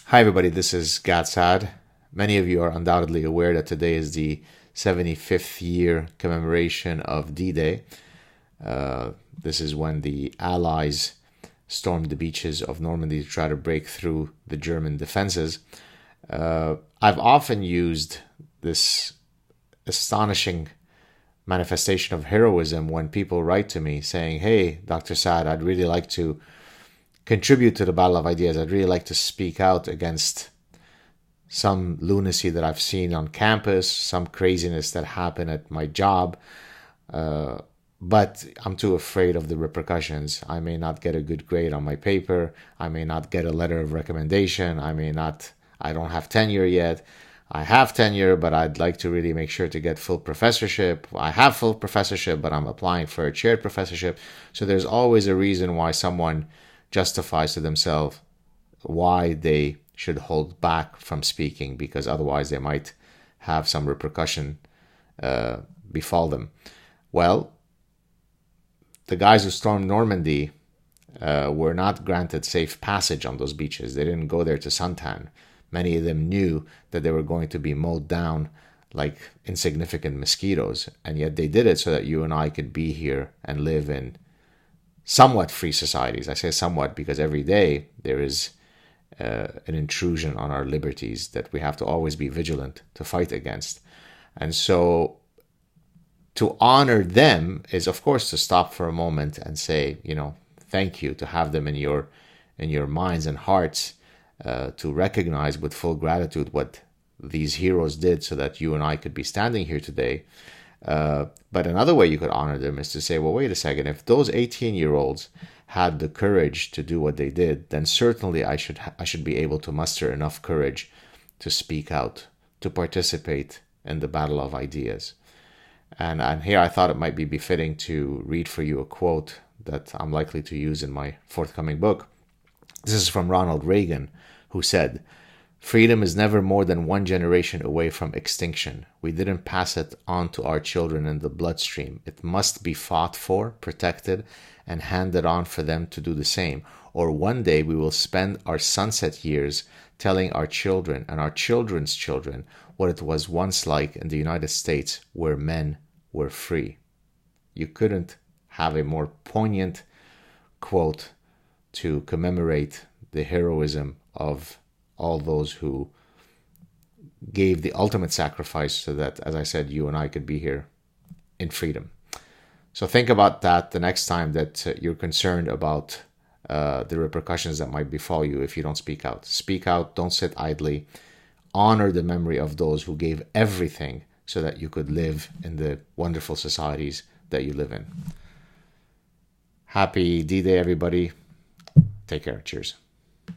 Hi, everybody. This is SAAD. Many of you are undoubtedly aware that today is the 75th year commemoration of D-Day. This is when the Allies stormed the beaches of Normandy to try to break through the German defenses. I've often used this astonishing manifestation of heroism when people write to me saying, "Hey, Dr. Saad, I'd really like to contribute to the battle of ideas. I'd really like to speak out against some lunacy that I've seen on campus, some craziness that happened at my job, but I'm too afraid of the repercussions. I may not get a good grade on my paper. I may not get a letter of recommendation. I don't have tenure yet. I have tenure, but I'd like to really make sure to get full professorship. I have full professorship, but I'm applying for a chaired professorship." So there's always a reason why someone justifies to themselves why they should hold back from speaking, because otherwise they might have some repercussion befall them. Well, the guys who stormed Normandy were not granted safe passage on those beaches. They didn't go there to suntan. Many of them knew that they were going to be mowed down like insignificant mosquitoes, and yet they did it so that you and I could be here and live in somewhat free societies. I say somewhat because every day there is an intrusion on our liberties that we have to always be vigilant to fight against. And so to honor them is, of course, to stop for a moment and say, thank you, to have them in your minds and hearts, to recognize with full gratitude what these heroes did so that you and I could be standing here today. But another way you could honor them is to say, well, wait a second, if those 18-year-olds had the courage to do what they did, then certainly I should be able to muster enough courage to speak out, to participate in the battle of ideas. And here I thought it might be befitting to read for you a quote that I'm likely to use in my forthcoming book. This is from Ronald Reagan, who said, "Freedom is never more than one generation away from extinction. We didn't pass it on to our children in the bloodstream. It must be fought for, protected, and handed on for them to do the same. Or one day we will spend our sunset years telling our children and our children's children what it was once like in the United States where men were free." You couldn't have a more poignant quote to commemorate the heroism of all those who gave the ultimate sacrifice so that, as I said, you and I could be here in freedom. So think about that the next time that you're concerned about the repercussions that might befall you if you don't speak out. Speak out, don't sit idly. Honor the memory of those who gave everything so that you could live in the wonderful societies that you live in. Happy D-Day, everybody. Take care. Cheers.